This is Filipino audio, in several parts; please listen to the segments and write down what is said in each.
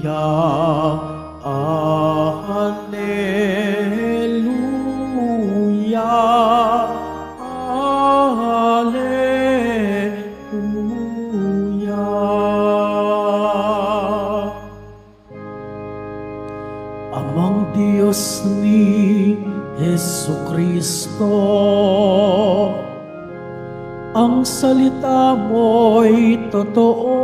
Alleluia, Alleluia. Amang Diyos ni Jesucristo, ang salita mo'y totoo,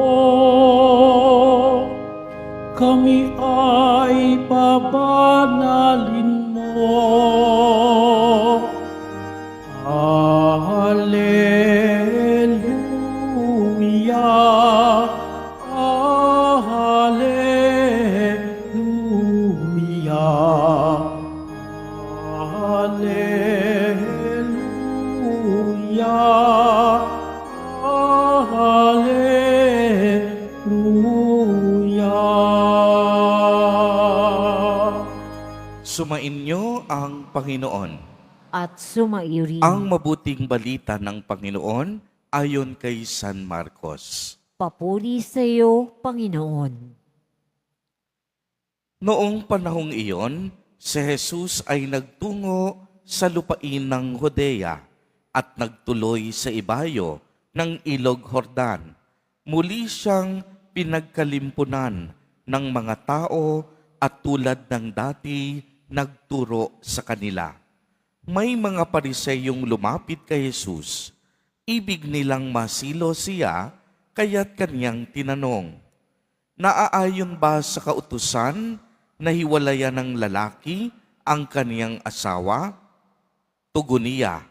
kami ay pabanalin mo. Alleluia, Alleluia, Alleluia, Alleluia. Sumainyo ang Panginoon. At sumaiyo rin. Ang mabuting balita ng Panginoon ayon kay San Marcos. Papuri sa iyo, Panginoon. Noong panahong iyon, si Jesus ay nagtungo sa lupain ng Judea at nagtuloy sa ibayo ng Ilog Jordan. Muli siyang pinagkalimpunan ng mga tao at tulad ng dati nagturo sa kanila. May mga Pariseyong lumapit kay Jesus. Ibig nilang masilo siya, kaya't kanyang tinanong, "Naaayon ba sa kautusan na hiwalayan ng lalaki ang kaniyang asawa?" Tugon niya,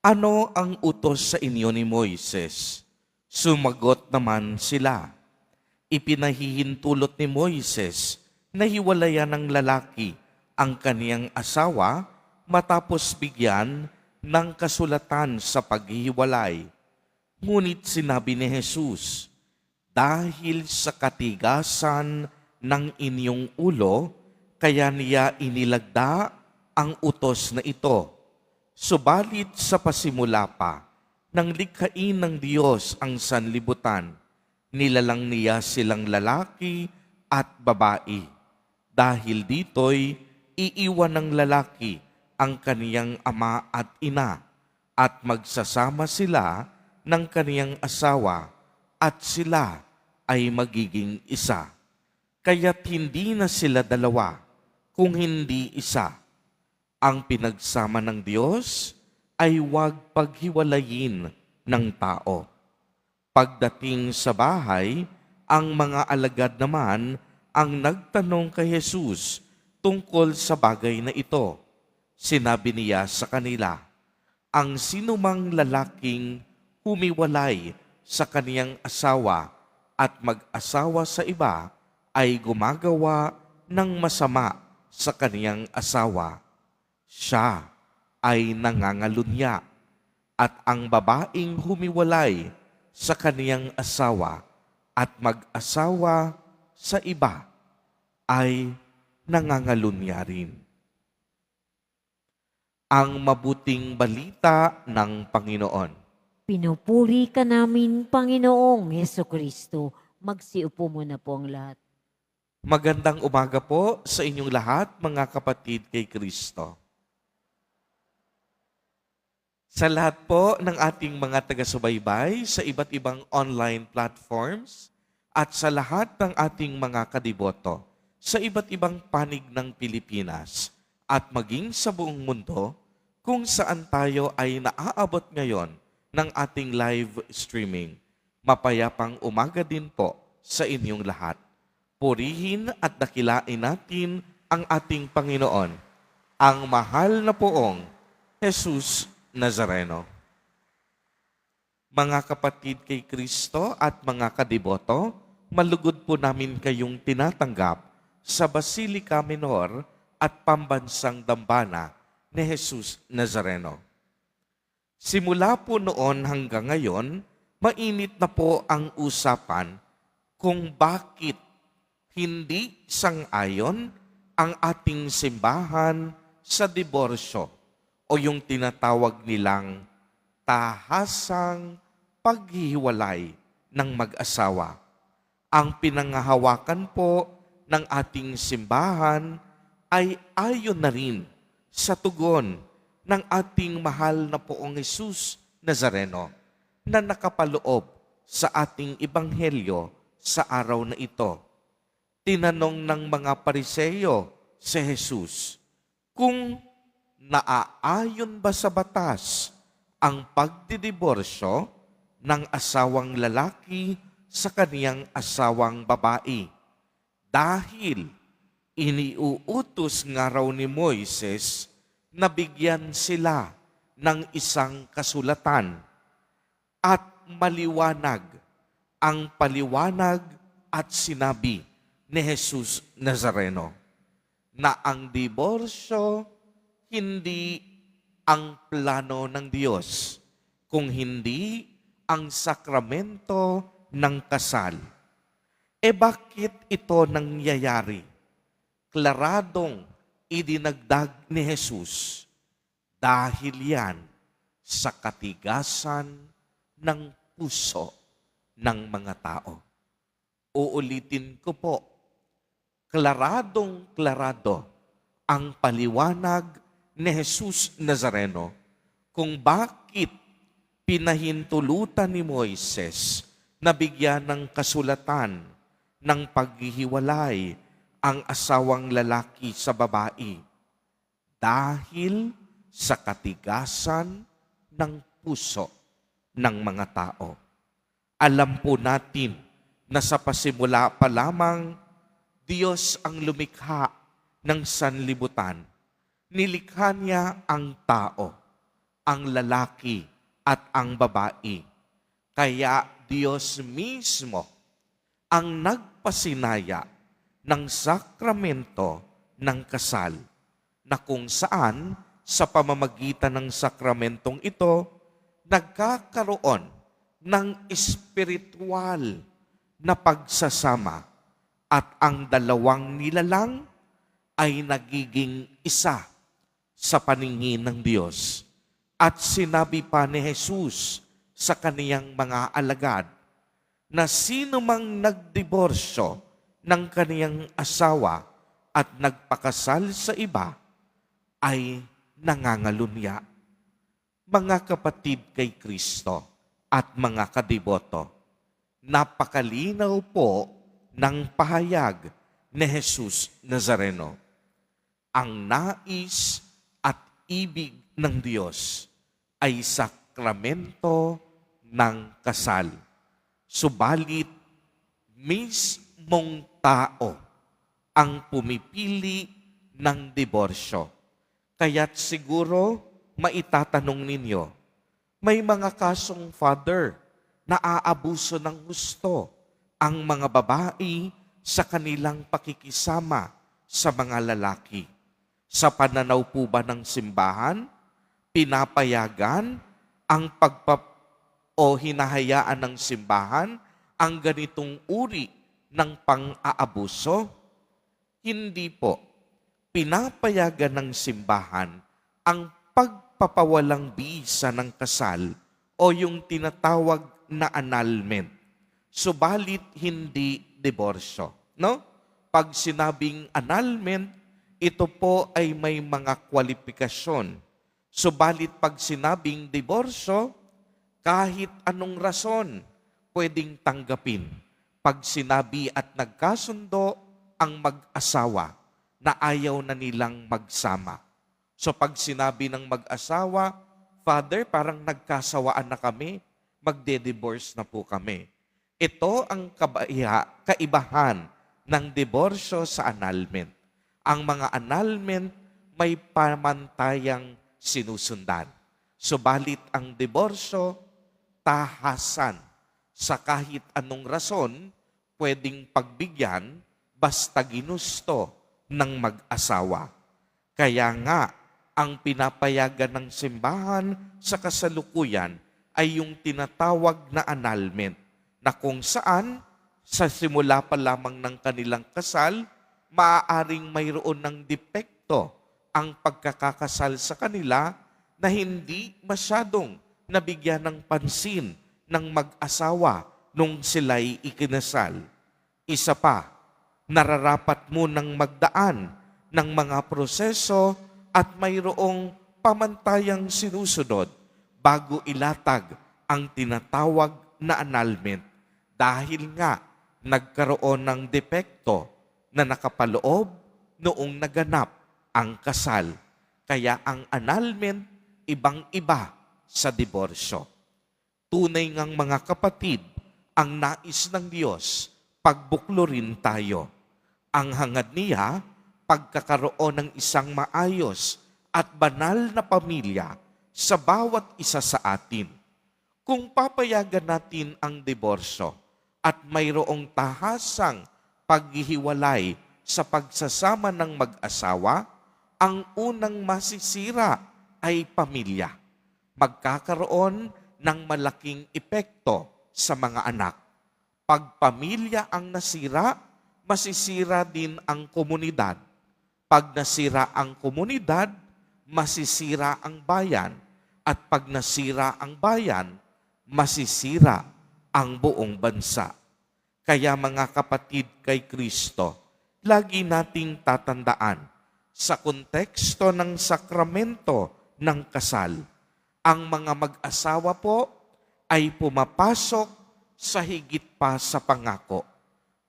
"Ano ang utos sa inyo ni Moises?" Sumagot naman sila, "Ipinahihintulot ni Moises na hiwalayan ng lalaki ang kaniyang asawa matapos bigyan ng kasulatan sa paghihiwalay." Ngunit sinabi ni Jesus, "Dahil sa katigasan ng inyong ulo, kaya niya inilagda ang utos na ito. Subalit sa pasimula pa, nang likhain ng Diyos ang sanlibutan, nilalang niya silang lalaki at babae. Dahil dito'y iiwan ng lalaki ang kaniyang ama at ina, at magsasama sila ng kaniyang asawa, at sila ay magiging isa. Kaya't hindi na sila dalawa, kung hindi isa. Ang pinagsama ng Diyos ay huwag paghiwalayin ng tao." Pagdating sa bahay, ang mga alagad naman ang nagtanong kay Jesus tungkol sa bagay na ito. Sinabi niya sa kanila, "Ang sinumang lalaking humiwalay sa kaniyang asawa at mag-asawa sa iba ay gumagawa ng masama sa kaniyang asawa. Siya ay nangangalunya, at ang babaeng humiwalay sa kaniyang asawa at mag-asawa sa iba ay nangangalunya rin." Ang mabuting balita ng Panginoon. Pinupuri ka namin, Panginoong Hesukristo. Magsiupo muna po ang lahat. Magandang umaga po sa inyong lahat, mga kapatid kay Kristo. Sa lahat po ng ating mga taga-subaybay sa iba't ibang online platforms at sa lahat ng ating mga kadiboto sa iba't ibang panig ng Pilipinas at maging sa buong mundo kung saan tayo ay naaabot ngayon ng ating live streaming. Mapayapang umaga din po sa inyong lahat. Purihin at dakilain natin ang ating Panginoon, ang mahal na poong Jesus Nazareno. Mga kapatid kay Kristo at mga kadiboto, malugod po namin kayong tinatanggap sa Basilica Minor at Pambansang Dambana ni Jesus Nazareno. Simula po noon hanggang ngayon, mainit na po ang usapan kung bakit hindi sang-ayon ang ating simbahan sa diborsyo o yung tinatawag nilang tahasang paghihiwalay ng mag-asawa. Ang pinangahawakan po ng ating simbahan ay ayon na rin sa tugon ng ating mahal na Poong Jesus Nazareno na nakapaloob sa ating ebanghelyo sa araw na ito. Tinanong ng mga Pariseyo si Jesus kung naaayon ba sa batas ang pagdidiborsyo ng asawang lalaki sa kaniyang asawang babae. Dahil iniuutos nga raw ni Moises na bigyan sila ng isang kasulatan at maliwanag ang paliwanag at sinabi ni Jesus Nazareno na ang diborsyo hindi ang plano ng Diyos, kung hindi ang sakramento ng kasal. Bakit ito nangyayari? Klaradong idinagdag ni Jesus dahil yan sa katigasan ng puso ng mga tao. Uulitin ko po, klaradong-klarado ang paliwanag ni Jesus Nazareno kung bakit pinahintulutan ni Moises na bigyan ng kasulatan ng paghihiwalay ang asawang lalaki sa babae dahil sa katigasan ng puso ng mga tao. Alam po natin na sa pasimula pa lamang, Diyos ang lumikha ng sanlibutan. Nilikha niya ang tao, ang lalaki at ang babae. Kaya Diyos mismo ang nagpasinaya ng sakramento ng kasal na kung saan sa pamamagitan ng sakramentong ito, nagkakaroon ng espiritual na pagsasama at ang dalawang nilalang ay nagiging isa sa paningin ng Diyos. At sinabi pa ni Jesus sa kaniyang mga alagad na sino mang nagdiborsyo ng kaniyang asawa at nagpakasal sa iba ay nangangalunya. Mga kapatid kay Kristo at mga kadiboto, napakalinaw po ng pahayag ni Jesus Nazareno. Ang nais at ibig ng Diyos ay sakramento ng kasal. Subalit, mismong tao ang pumipili ng diborsyo. Kaya't siguro maitatanong ninyo, may mga kasong father na aabuso ng gusto ang mga babae sa kanilang pakikisama sa mga lalaki. Sa pananaw po ba ng simbahan, pinapayagan ang hinahayaan ng simbahan ang ganitong uri ng pang-aabuso? Hindi po. Pinapayagan ng simbahan ang pagpapawalang bisa ng kasal o yung tinatawag na annulment. Subalit hindi diborsyo. No? Pag sinabing annulment, ito po ay may mga kwalifikasyon. Subalit pag sinabing diborsyo, kahit anong rason pwedeng tanggapin. Pag sinabi at nagkasundo ang mag-asawa na ayaw na nilang magsama. So pag sinabi ng mag-asawa, Father, parang nagkasawaan na kami, magde-divorce na po kami. Ito ang kaibahan ng diborsyo sa annulment. Ang mga annulment may pamantayang sinusundan. Subalit ang diborsyo, tahasan sa kahit anong rason pwedeng pagbigyan basta ginusto ng mag-asawa. Kaya nga, ang pinapayagan ng simbahan sa kasalukuyan ay yung tinatawag na annulment na kung saan sa simula pa lamang ng kanilang kasal, maaaring mayroon ng depekto ang pagkakakasal sa kanila na hindi masyadong nabigyan ng pansin ng mag-asawa nung sila'y ikinasal. Isa pa, nararapat mo ng magdaan ng mga proseso at mayroong pamantayang sinusunod bago ilatag ang tinatawag na annulment dahil nga nagkaroon ng depekto na nakapaloob noong naganap ang kasal. Kaya ang annulment ibang-iba sa diborsyo. Tunay ngang mga kapatid, ang nais ng Diyos, pagbuklurin tayo. Ang hangad niya, pagkakaroon ng isang maayos at banal na pamilya sa bawat isa sa atin. Kung papayagan natin ang diborsyo at mayroong tahasang paghihiwalay sa pagsasama ng mag-asawa, ang unang masisira ay pamilya. Magkakaroon ng malaking epekto sa mga anak. Pag pamilya ang nasira, masisira din ang komunidad. Pag nasira ang komunidad, masisira ang bayan. At pag nasira ang bayan, masisira ang buong bansa. Kaya mga kapatid kay Kristo, lagi nating tatandaan sa konteksto ng sakramento ng kasal, ang mga mag-asawa po ay pumapasok sa higit pa sa pangako.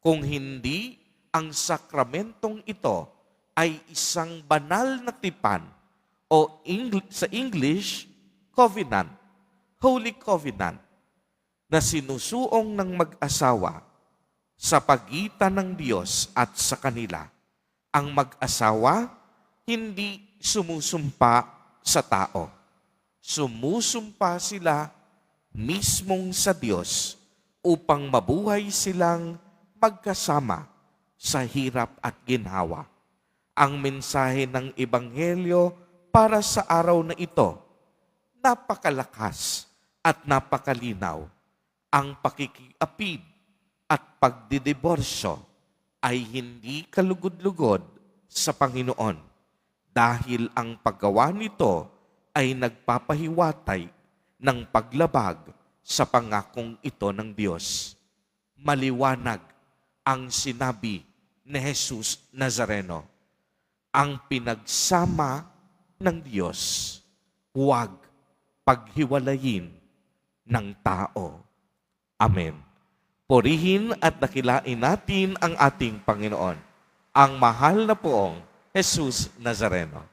Kung hindi, ang sakramentong ito ay isang banal na tipan o sa English, covenant, holy covenant, na sinusuong ng mag-asawa sa pagitan ng Diyos at sa kanila. Ang mag-asawa hindi sumusumpa sa tao. Sumusumpa sila mismong sa Diyos upang mabuhay silang magkasama sa hirap at ginhawa. Ang mensahe ng Ebanghelyo para sa araw na ito, napakalakas at napakalinaw. Ang pakikiapid at pagdidiborsyo ay hindi kalugod-lugod sa Panginoon dahil ang paggawa nito ay nagpapahiwatay ng paglabag sa pangakong ito ng Diyos. Maliwanag ang sinabi ni Jesus Nazareno, ang pinagsama ng Diyos, huwag paghiwalayin ng tao. Amen. Purihin at dakilain natin ang ating Panginoon, ang mahal na poong Jesus Nazareno.